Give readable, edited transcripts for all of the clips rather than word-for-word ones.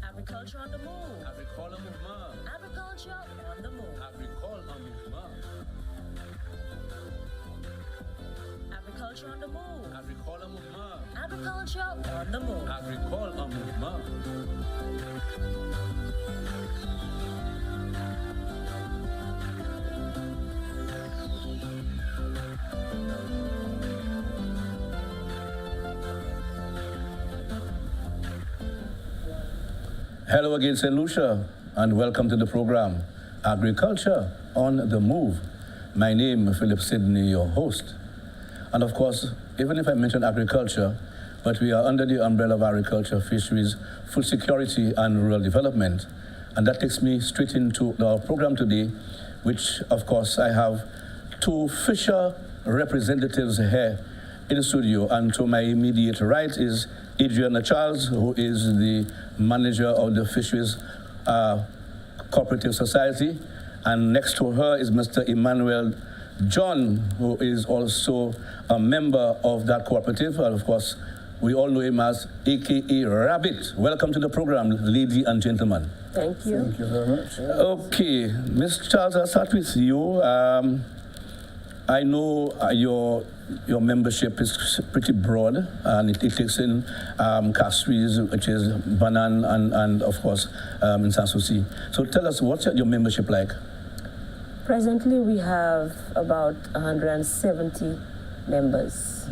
Agriculture on the move. Agricole mouvement. Agriculture on the move. Agricole en mouvement. Agriculture on the move. Agricole mouvement. Agriculture on the move. Agricole en mouvement. Hello again, St. Lucia, and welcome to the program, Agriculture on the Move. My name is Philip Sidney, your host. And of course, even if I mention agriculture, but we are under the umbrella of agriculture, fisheries, food security, and rural development. And that takes me straight into our program today, which, of course, I have two fisher representatives here in the studio. And to my immediate right is Adriana Charles, who is the manager of the Fisheries Cooperative Society. And next to her is Mr. Emmanuel John, who is also a member of that cooperative. And of course, we all know him as AKA Rabbit. Welcome to the program, ladies and gentlemen. Thank you. Thank you very much. Okay, Ms. Charles, I'll start with you. I know your membership is pretty broad, and it takes in castries, which is Banan, and of course, in Sanssouci. So tell us, what's your membership like? Presently, we have about 170 members.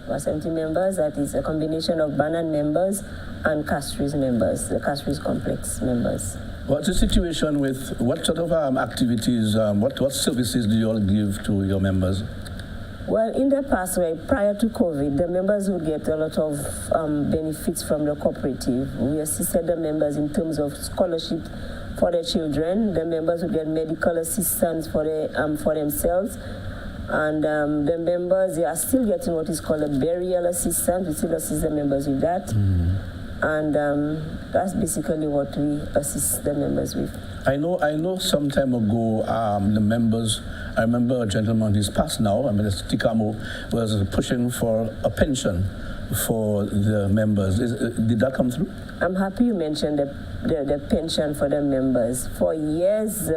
About 70 members, that is a combination of Banan members and castries members, the castries complex members. What's the situation with, what sort of activities, what services do you all give to your members? Well, in the past, prior to COVID, the members would get a lot of benefits from the cooperative. We assisted the members in terms of scholarship for their children. The members would get medical assistance for themselves. And the members, they are still getting what is called a burial assistance. We still assist the members with that. Mm-hmm. And that's basically what we assist the members with. I know some time ago, the members, I remember a gentleman, he's passed now, Tikamo, was pushing for a pension for the members. Did that come through? I'm happy you mentioned the pension for the members. For years,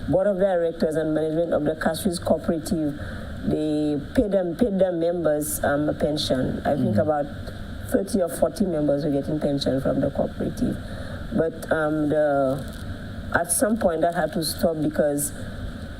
Board of Directors and management of the Castries Cooperative, they paid their members a pension. I think about 30 or 40 members were getting pension from the cooperative. But at some point that had to stop, because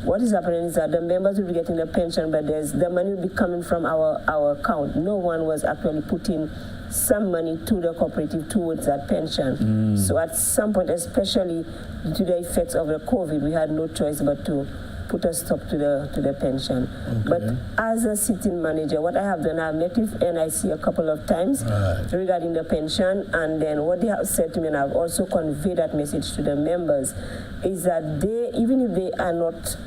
what is happening is that the members will be getting the pension, but the money will be coming from our account. No one was actually putting some money to the cooperative towards that pension. So at some point, especially due to the effects of the COVID, we had no choice but to put a stop to the pension. Okay. But as a sitting manager, what I have done, I've met with NIC a couple of times regarding the pension, and then what they have said to me, and I've also conveyed that message to the members, is that they, even if they are not,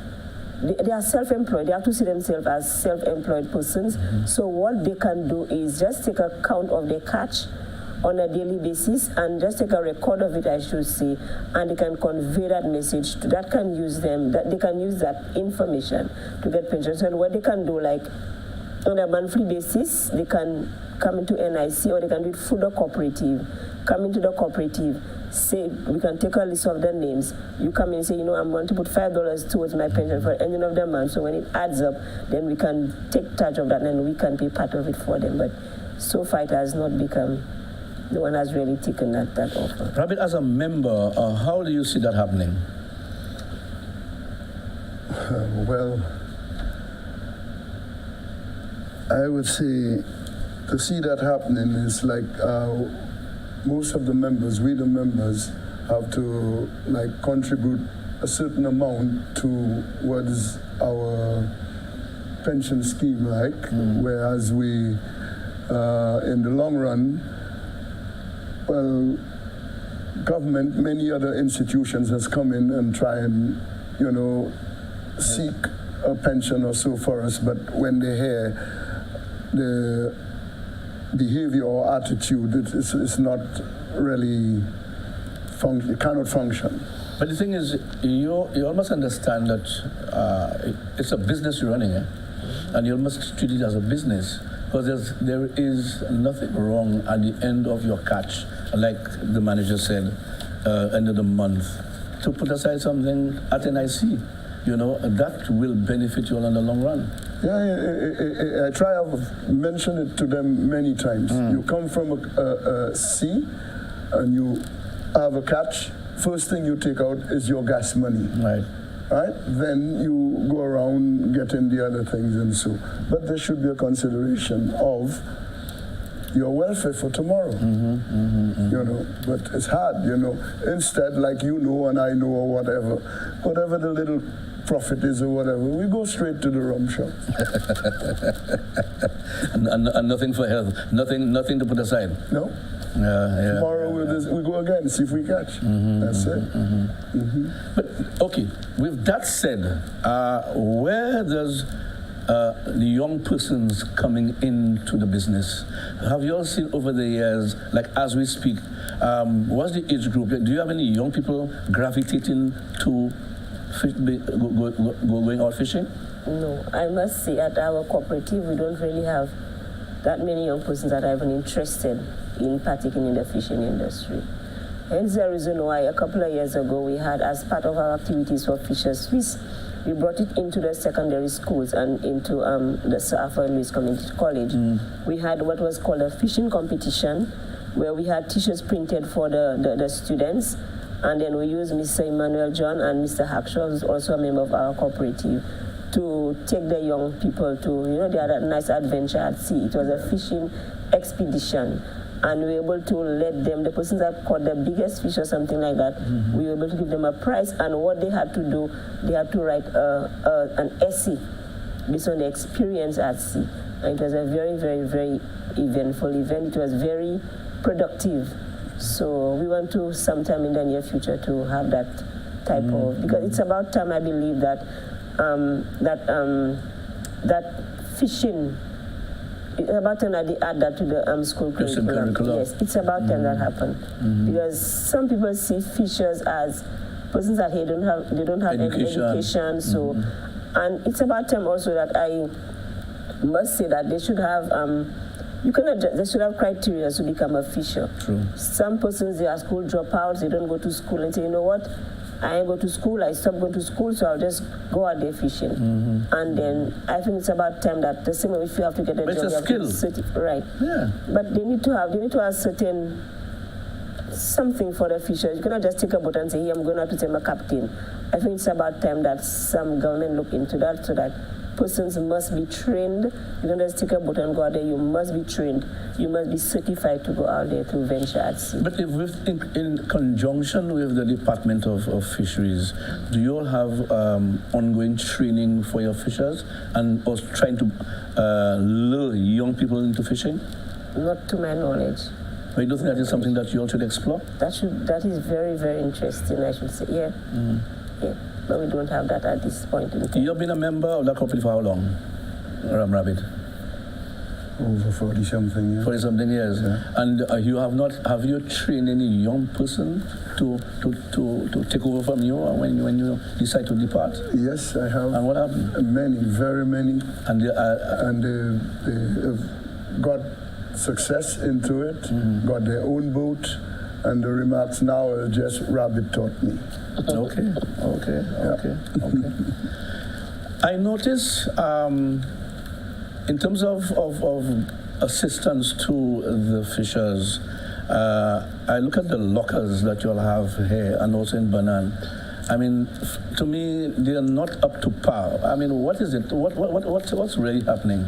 they are self-employed, they have to see themselves as self-employed persons. So what they can do is just take a count of their catch on a daily basis and just take a record of it, I should say, and they can convey that message to, that can use them, that they can use that information to get pensions. And what they can do, like on a monthly basis, they can come into NIC, or they can do it through the cooperative, come into the cooperative, say, we can take a list of the names. You come in and say, I'm going to put $5 towards my pension for the ending of the month. So when it adds up, then we can take charge of that and we can pay part of it for them. But so far it has not become, no one has really taken that offer. Rabbit, as a member, how do you see that happening? Well, I would say to see that happening is like most of the members, we the members, have to contribute a certain amount to what is our pension scheme whereas we, in the long run, well, government, many other institutions has come in and try and, seek a pension or so for us, but when they hear the behavior or attitude, it's not really, it cannot function. But the thing is, you almost understand that it's a business you're running, and you must treat it as a business. Because there is nothing wrong at the end of your catch, like the manager said, end of the month, to put aside something at NIC. You know, that will benefit you all in the long run. Yeah, I try to mention it to them many times. You come from a sea and you have a catch, first thing you take out is your gas money. Right? Then you go around getting the other things and so. But there should be a consideration of your welfare for tomorrow. You know, but it's hard, you know. Instead, like you know and I know or whatever the little profit is or whatever, we go straight to the rum shop. and nothing for health, nothing to put aside. No. Tomorrow we go again, see if we catch. That's it. But okay, with that said, where does the young persons coming into the business, have you all seen over the years, like as we speak, what's the age group? Do you have any young people gravitating to going out fishing? No, I must say at our cooperative we don't really have that many young persons that are even interested in partaking in the fishing industry. Hence the reason why a couple of years ago we had, as part of our activities for Fishers Feast, we brought it into the secondary schools and into the Sir Alfred Lewis Community College. We had what was called a fishing competition, where we had t-shirts printed for the students, and then we used Mr. Emmanuel John and Mr. Hackshaw, who's also a member of our cooperative, to take the young people to, you know, they had a nice adventure at sea. It was a fishing expedition. And we were able to let them, the persons that caught the biggest fish or something like that, we were able to give them a prize. And what they had to do, they had to write an essay based on the experience at sea. And it was a very, very, very eventful event. It was very productive. So we want to, sometime in the near future, to have that type of, because it's about time, I believe, that that fishing, it's about time that they add that to the school curriculum. Yes, it's about time that happened. Because some people see fishers as persons that they don't have any education. So, and it's about time also that I must say that they should have they should have criteria to become a fisher. True. Some persons, they are school dropouts, they don't go to school and say, you know what, I ain't go to school, I stopped going to school, so I'll just go out there fishing. And then I think it's about time that the same way if you have to get a job, you have to right. Yeah. But they need to have certain something for the fishers. You cannot just take a boat and say, hey, I'm going out to become a captain. I think it's about time that some government look into that, so that persons must be trained. You don't just take a boat and go out there. You must be trained. You must be certified to go out there to venture at sea. But if in conjunction with the Department of Fisheries, do you all have ongoing training for your fishers and also trying to lure young people into fishing? Not to my knowledge. But you don't think that is something that you all should explore? That is very, very interesting, I should say. Yeah. Yeah. But we don't have that at this point in time. You've been a member of that cooperative for how long, Ram Rabbit? Over 40-something years. 40-something years. Yeah. And have you trained any young person to take over from you when you decide to depart? Yes, I have. And what happened? Many, very many. And they have got success into it, got their own boat, and the remarks now are just Rabbit taught me. Okay. I notice in terms of assistance to the fishers, I look at the lockers that you'll have here and also in Banan. I mean, to me, they are not up to par. I mean, what is it? What's really happening?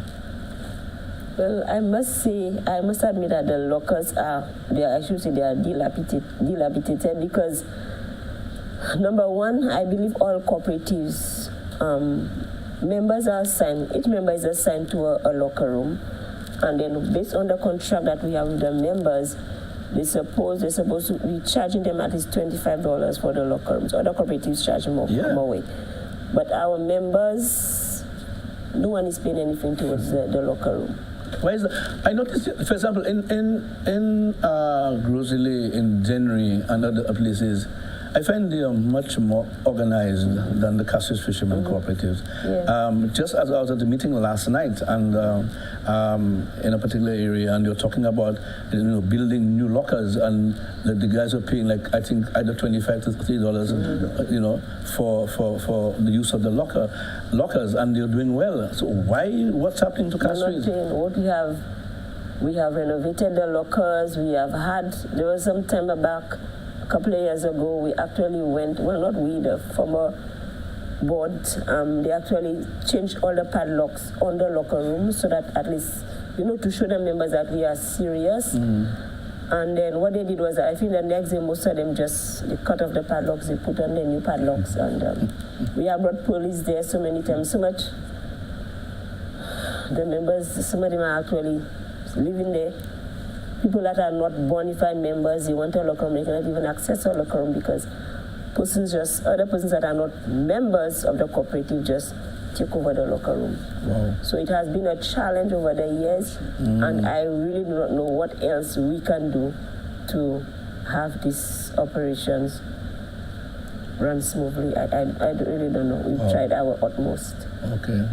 Well, I must admit that the lockers are dilapidated because, number one, I believe all cooperatives, members are assigned, each member is assigned to a locker room, and then based on the contract that we have with the members, they're supposed to be charging them at least $25 for the locker rooms. Other cooperatives charge more way. But our members, no one is paying anything towards the locker room. Why is that? I noticed, for example, in Groseley, in January, and other places, I find they are much more organized than the Castries Fisherman Cooperative. Yeah. Just as I was at the meeting last night and in a particular area, and you're talking about building new lockers, and the guys are paying like I think either $25 to $30, for the use of the lockers, and they're doing well. So what's happening to Castries? What we have renovated the lockers. We have had, there was some time back, a couple of years ago, we actually went, well, not we, the former board, they actually changed all the padlocks on the locker rooms so that at least, to show the members that we are serious. And then what they did was, I think the next day, most of them they cut off the padlocks, they put on the new padlocks, and we have brought police there so many times, so much. The members, some of them are actually living there. People that are not bona fide members, they want a locker room, they cannot even access a locker room because other persons that are not members of the cooperative just take over the locker room. Wow. So it has been a challenge over the years, and I really do not know what else we can do to have these operations run smoothly. I really don't know. We've tried our utmost. Okay.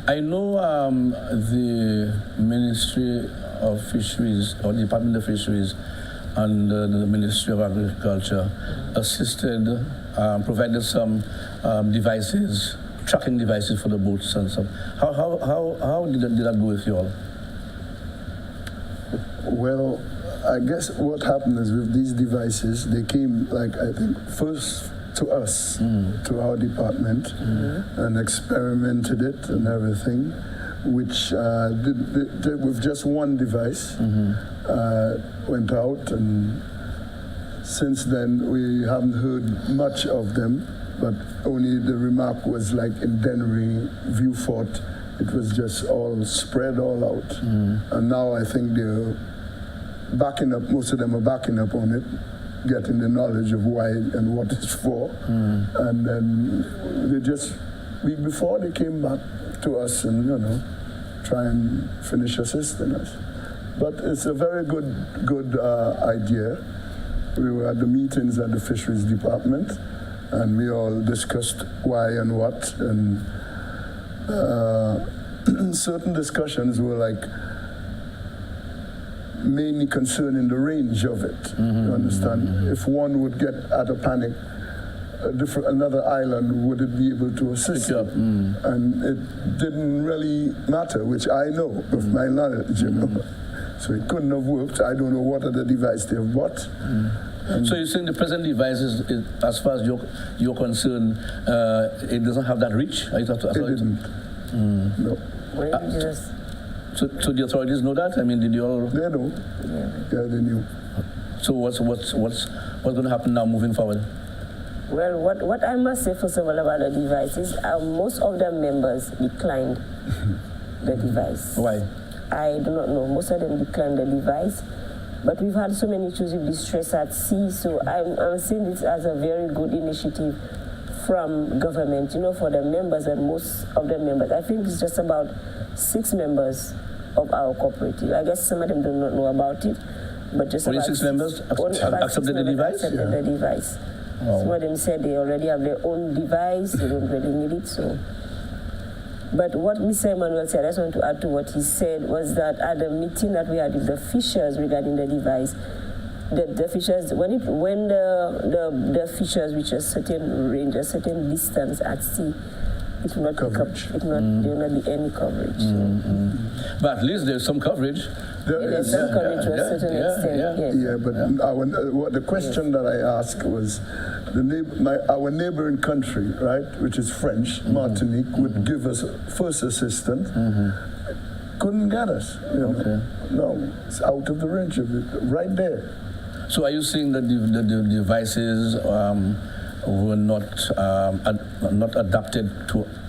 I know the Ministry of Fisheries, or the Department of Fisheries, and the Ministry of Agriculture assisted, provided some devices, tracking devices for the boats and stuff. How did that go with you all? Well, I guess what happened is with these devices, they came, like, I think, first to us, to our department, and experimented it and everything, which with just one device, went out, and since then we haven't heard much of them, but only the remark was like in Dennery, View Fort, it was just all spread all out. And now I think they're backing up, most of them are backing up on it, getting the knowledge of why and what it's for. And then before they came back to us and, try and finish assisting us. But it's a very good idea. We were at the meetings at the Fisheries Department, and we all discussed why and what, and certain discussions were like mainly concerning the range of it. You understand? If one would get at a panic, another island, would it be able to assist you? And it didn't really matter, which I know with my knowledge, So it couldn't have worked. I don't know what other device they've bought. So you're saying the present device is as far as you're concerned, it doesn't have that reach? It didn't. No. So the authorities know that? I mean, did you all? They know. Yeah, they knew. So what's going to happen now moving forward? Well, what I must say first of all about the devices, most of the members declined the device. Why? I do not know. Most of them declined the device. But we've had so many issues with distress at sea, so I'm seeing this as a very good initiative from government, for the members, and most of the members. I think it's just about 6 members of our cooperative. I guess some of them do not know about it, but just only about 6 members accepted the device? Accepted the device. Wow. Some of them said they already have their own device, they don't really need it, so. But what Mr. Emmanuel said, I just want to add to what he said, was that at the meeting that we had with the fishers regarding the device, the fishers, when the fishers reach a certain range, a certain distance at sea, it will not pick up, there will not be any coverage. But at least there's some coverage. There's some coverage to a certain extent. Yeah, but the question that I asked was, our neighboring country, right, which is French, Martinique, would give us first assistance. Couldn't get us. No, it's out of the range of it, right there. So are you saying that the devices were not adapted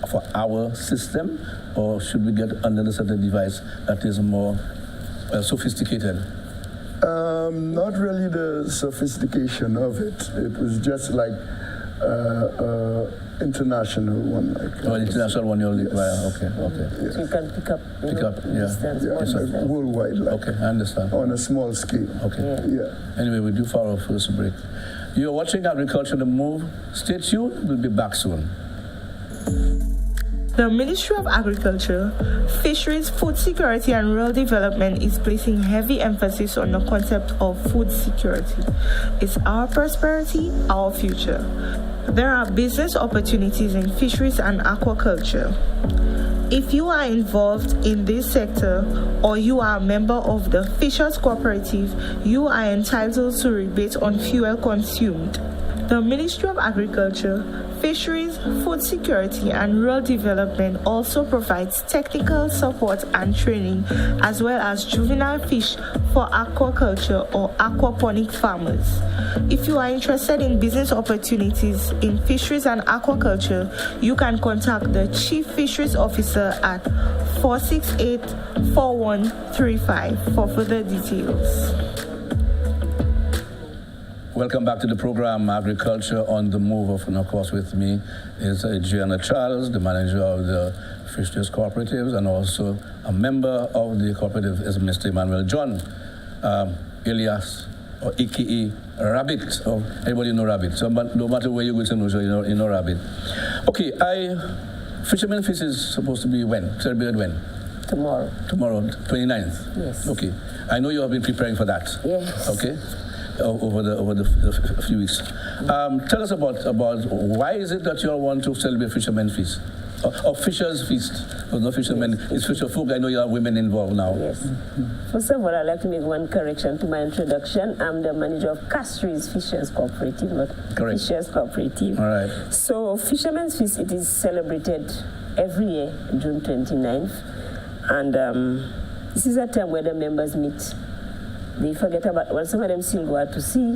for our system, or should we get another set of device that is more sophisticated? Not really the sophistication of it. It was just like international one. International one, you'll okay. So you can pick up distance. Like worldwide. Okay, I understand. On a small scale. Okay. Yeah. Anyway, we do for our first break. You're watching Agriculture on the Move. Stay tuned. We'll be back soon. The Ministry of Agriculture, Fisheries, Food Security and Rural Development is placing heavy emphasis on the concept of food security. It's our prosperity, our future. There are business opportunities in fisheries and aquaculture. If you are involved in this sector or you are a member of the Fishers Cooperative, you are entitled to rebate on fuel consumed. The Ministry of Agriculture, Fisheries, Food Security and Rural Development also provides technical support and training as well as juvenile fish for aquaculture or aquaponic farmers. If you are interested in business opportunities in fisheries and aquaculture, you can contact the Chief Fisheries Officer at 468-4135 for further details. Welcome back to the program, Agriculture on the Move. And of course, with me is Gianna Charles, the manager of the Fisheries Cooperatives, and also a member of the cooperative is Mr. Emmanuel John, Elias, or EKE Rabbit. Or everybody know Rabbit. So no matter where you go to know, you know Rabbit. Okay, Fisherman Feast is supposed to be when? Celebrated when? Tomorrow. Tomorrow, 29th? Yes. Okay. I know you have been preparing for that. Yes. Okay. Over the few weeks. Tell us about why is it that you all want to celebrate Fisherman Feast? Or Fisher's Feast? Oh, no, Fishermen, yes. It's Fisher Folk. I know you have women involved now. Yes. First of all, I'd like to make one correction to my introduction. I'm the manager of Castries Fishers Cooperative, not Correct. Fishers Cooperative. All right. So Fisherman's Feast, it is celebrated every year, June 29th. And this is a time where the members meet. They forget about, well, some of them still go out to sea,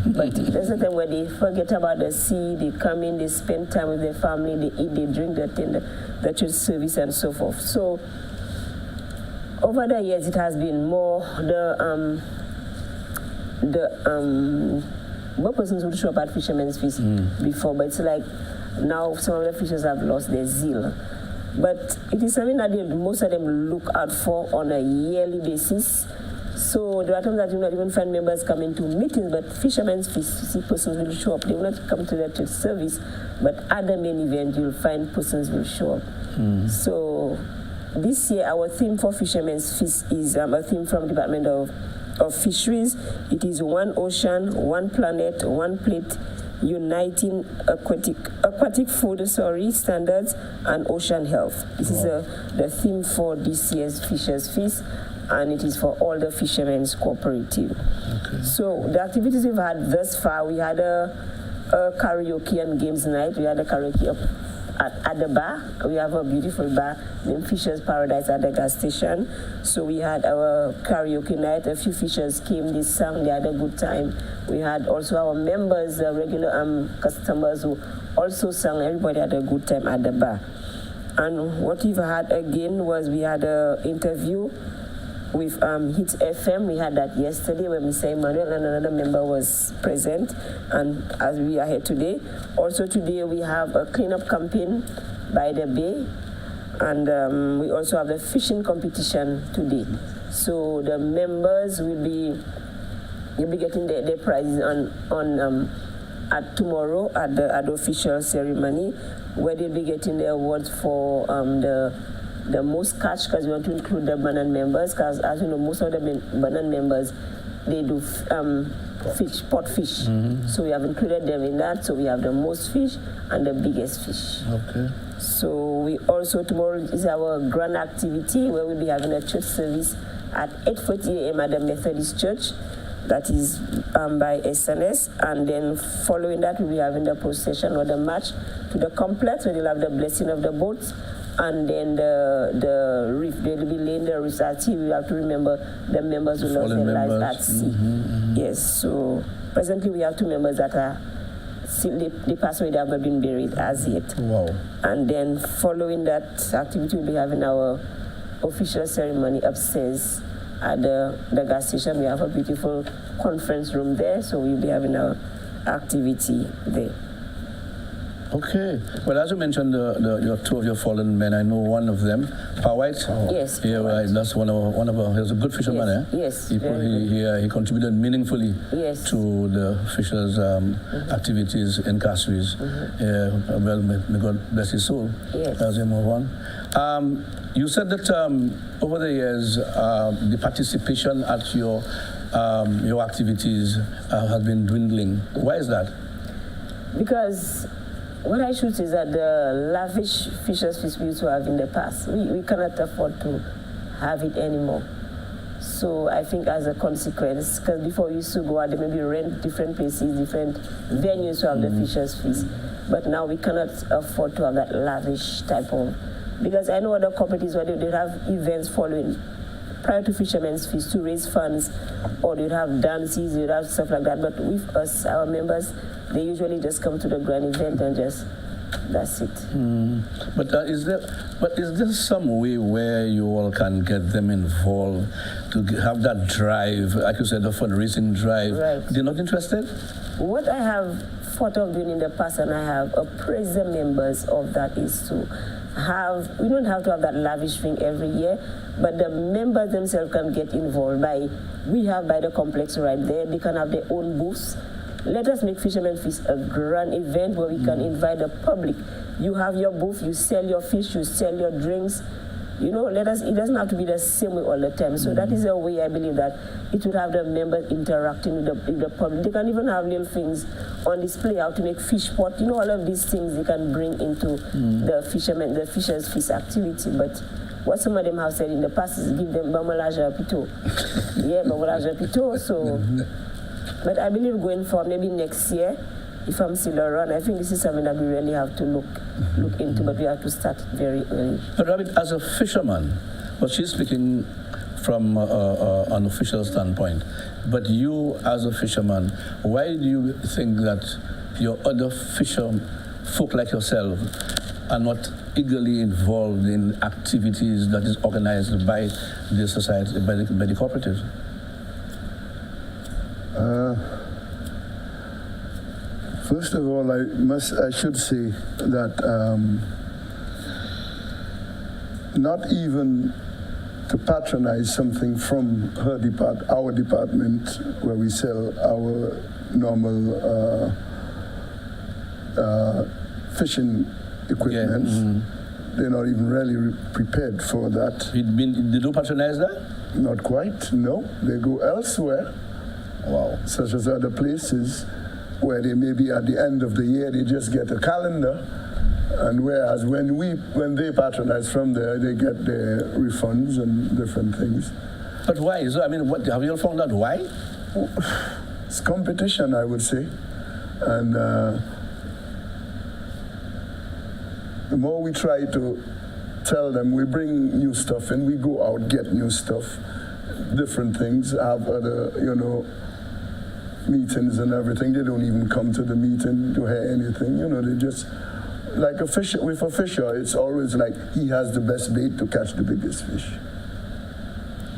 but there's a time where they forget about the sea, they come in, they spend time with their family, they eat, they drink, they attend the church service and so forth. So over the years, it has been more more persons would show up at Fisherman's Feast before, but it's like now some of the fishers have lost their zeal. But it is something that most of them look out for on a yearly basis. So there are times that you not even find members coming to meetings, but Fisherman's Feast, persons will show up. They will not come to the church service, but at the main event, you'll find persons will show up. So this year, our theme for Fisherman's Feast is a theme from Department of Fisheries. It is one ocean, one planet, one plate, uniting aquatic food standards and ocean health. This is the theme for this year's Fisher's Feast, and it is for all the Fishermen's Cooperative. Okay. So the activities we've had thus far, we had a karaoke and games night. We had a karaoke at the bar. We have a beautiful bar named Fisher's Paradise at the gas station. So we had our karaoke night. A few fishers came, they sang, they had a good time. We had also our members, regular customers who also sang. Everybody had a good time at the bar. And what we've had again was we had an interview with Hits FM. We had that yesterday when Mr. Emmanuel and another member was present, and as we are here today. Also today we have a cleanup campaign by the bay, and we also have a fishing competition today. So the members will be getting their prizes at tomorrow at the official ceremony, where they'll be getting the awards for the most catch, because we want to include the Banan members, because as you know, most of the Banan members, they do pot fish. So we have included them in that. So we have the most fish and the biggest fish. Okay. So we also, tomorrow is our grand activity where we'll be having a church service at 8:40 a.m. at the Methodist Church. That is by SNS, and then following that we'll be having the procession or the march to the complex where they'll have the blessing of the boats. And then the reef, they'll be laying the reefs at sea. We have to remember the members who lost their lives at sea. Yes, so presently we have 2 members that are still, they passed away, they have not been buried as yet. Wow. And then following that activity, we'll be having our official ceremony upstairs at the gas station. We have a beautiful conference room there, so we'll be having our activity there. Okay. Well, as you mentioned, your two of your fallen men, I know one of them, Pa White. Yes, Yeah, Pa right. White. That's one of our. He was a good fisherman, Yes, eh? yes, He very good. he contributed meaningfully Yes. to the fishers' activities in Castries. Well, may God bless his soul Yes. as we move on. You said that over the years, the participation at your activities has been dwindling. Why is that? Because what I should say is that the lavish fishers feast we used to have in the past, we cannot afford to have it anymore. So I think as a consequence, because before we used to go out, they maybe rent different places, different venues to have the fishers feast. But now we cannot afford to have that lavish type of, because I know other cooperatives where they have events following prior to Fisherman's Feast to raise funds, or they'd have dances, they'd have stuff like that. But with us, our members, they usually just come to the grand event and just, that's it. But is there some way where you all can get them involved to have that drive, like you said, the fundraising drive? Right. They're not interested? What I have thought of doing in the past, and I have appraised the members of that, is to have, we don't have to have that lavish thing every year, but the members themselves can get involved we have by the complex right there, they can have their own booths. Let us make Fisherman Feast a grand event where we can invite the public. You have your booth, you sell your fish, you sell your drinks. You know, it doesn't have to be the same way all the time. So that is a way I believe that it would have the members interacting with the public. They can even have little things on display, how to make fish pot. You know, all of these things they can bring into the fishers' feast activity. But what some of them have said in the past is give them bambalage pito. Yeah, bambalage pito. So, but I believe going forward, maybe next year, if I'm still around, I think this is something that we really have to look into, but we have to start very early. But Rabbit, as a fisherman, well, she's speaking from an official standpoint, but you as a fisherman, why do you think that your other folk like yourself are not eagerly involved in activities that is organized by the society, by the cooperative? First of all, I should say that not even to patronize something from our department where we sell our normal fishing equipment. They're not even really prepared for that. Did you patronize that? Not quite, no. They go elsewhere. Wow. Such as other places where they may be at the end of the year, they just get a calendar. And whereas when they patronize from there, they get their refunds and different things. But why? So, I mean, have you all found out why? It's competition, I would say. And the more we try to tell them, we bring new stuff and we go out, get new stuff, different things, have other, meetings and everything. They don't even come to the meeting to hear anything. They just, like a fisher, with a fisher, it's always like he has the best bait to catch the biggest fish.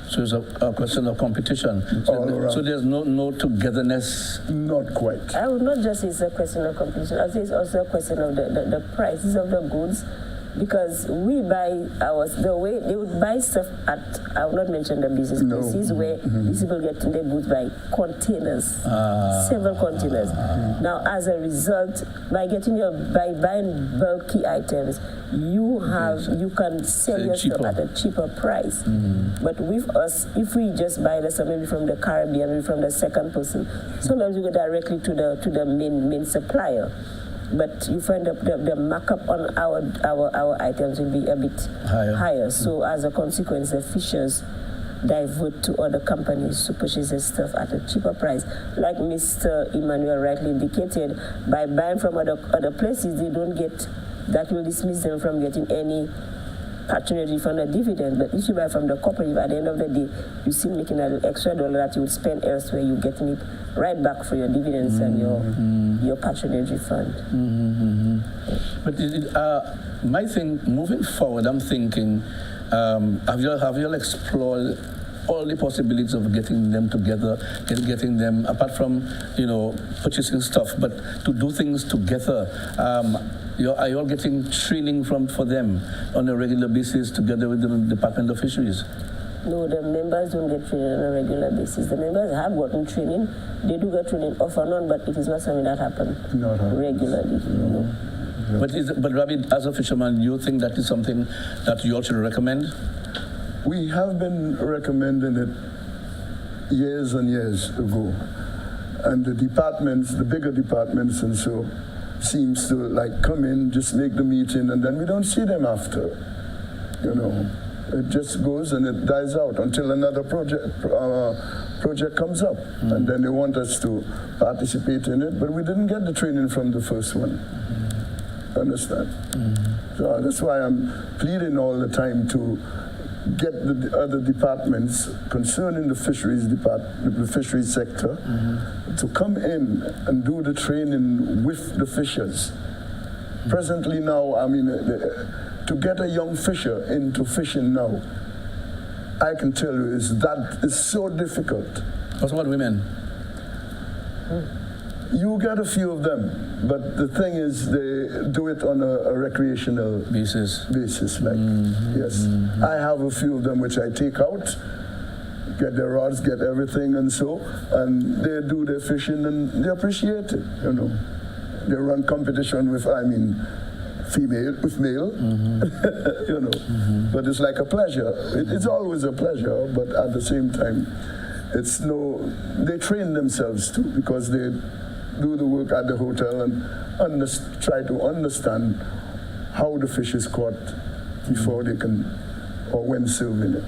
So it's a question of competition. So there's no togetherness? Not quite. I would not just say it's a question of competition. I would say it's also a question of the prices of the goods. Because we buy the way they would buy stuff at, I will not mention the business places where these people get their goods by containers, several containers. Now, as a result, by buying bulky items, you can sell your stuff at a cheaper price. But with us, if we just buy the stuff maybe from the Caribbean, maybe from the second person, sometimes we go directly to the main supplier. But you find that the markup on our items will be a bit higher. So as a consequence, the fishers divert to other companies to purchase their stuff at a cheaper price. Like Mr. Emmanuel rightly indicated, by buying from other places, they don't get, that will dismiss them from getting any patronage from the dividend. But if you buy from the cooperative, at the end of the day, you're still making an extra dollar that you would spend elsewhere. You're getting it right back for your dividends and your patronage fund. But my thing, moving forward, I'm thinking, have you all explored all the possibilities of getting them together, getting them, apart from, purchasing stuff, but to do things together. Are you all getting training for them on a regular basis together with the Department of Fisheries? No, the members don't get training on a regular basis. The members have gotten training. They do get training off and on, but it is not something that happens regularly. But Rabi, as a fisherman, you think that is something that you all should recommend? We have been recommending it years and years ago. And the departments, the bigger departments and so, seems to come in, just make the meeting, and then we don't see them after. It just goes and it dies out until another project comes up. And then they want us to participate in it, but we didn't get the training from the first one. Understand? So that's why I'm pleading all the time to get the other departments concerning the the fisheries sector to come in and do the training with the fishers. Presently now, to get a young fisher into fishing now, I can tell you that is so difficult. What about women? You get a few of them, but the thing is they do it on a recreational basis. Yes. I have a few of them which I take out, get their rods, get everything and so, and they do their fishing and they appreciate it, They run competition with, female with male, but it's like a pleasure. It's always a pleasure, but at the same time, they train themselves too, because they do the work at the hotel and try to understand how the fish is caught before they can, or when serving it.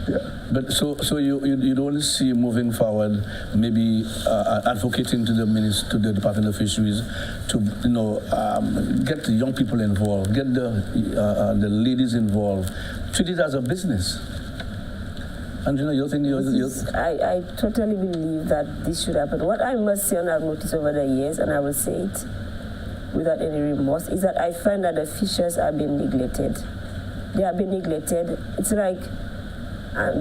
Yeah. But so you don't see moving forward, maybe advocating to the Department of Fisheries to get the young people involved, get the ladies involved, treat it as a business. And you think I totally believe that this should happen. What I must say, and I've noticed over the years, and I will say it without any remorse, is that I find that the fishers are being neglected. They are being neglected. It's like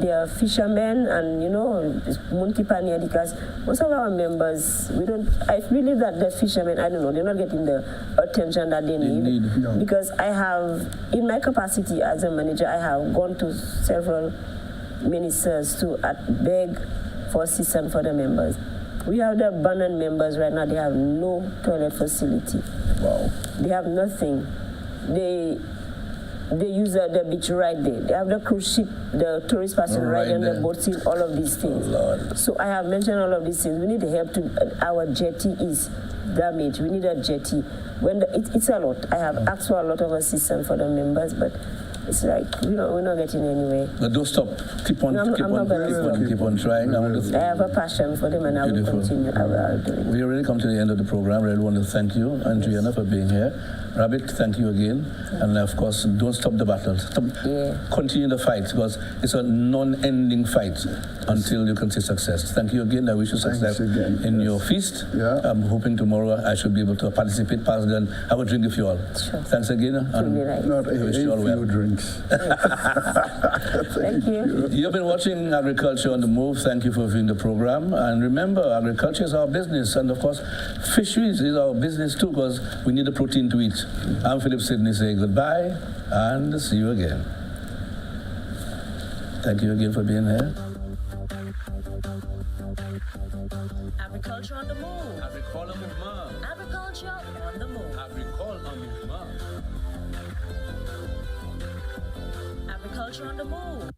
they are fishermen and, Munkipania, because most of our members, I believe that the fishermen, they're not getting the attention that they need. No. Because I have, in my capacity as a manager, I have gone to several ministers to beg for assistance for the members. We have the abandoned members right now. They have no toilet facility. Wow. They have nothing. They use the beach right there. They have the cruise ship, the tourist person right on the boat, seeing all of these things. Lord. So I have mentioned all of these things. We need help our jetty is damaged. We need a jetty. It's a lot. I have asked for a lot of assistance for the members, but it's like we're not getting anywhere. But don't stop. Keep on trying. I have a passion for them, and I will continue. I will do it. We already come to the end of the program. I really want to thank you, Andriana, for being here. Rabbit, thank you again. And of course, don't stop the battle. Continue the fight, because it's a non-ending fight until you can see success. Thank you again. I wish you success in your feast. Yeah. I'm hoping tomorrow I should be able to participate, pass then have a drink with you all. Sure. Thanks again. And Not a few drinks. Thank you. You've been watching Agriculture on the Move. Thank you for viewing the program. And remember, agriculture is our business. And of course, fisheries is our business too, because we need the protein to eat. I'm Philip Sidney saying goodbye and see you again. Thank you again for being here. Agriculture on the move. Agriculture on the move. Agriculture on the move.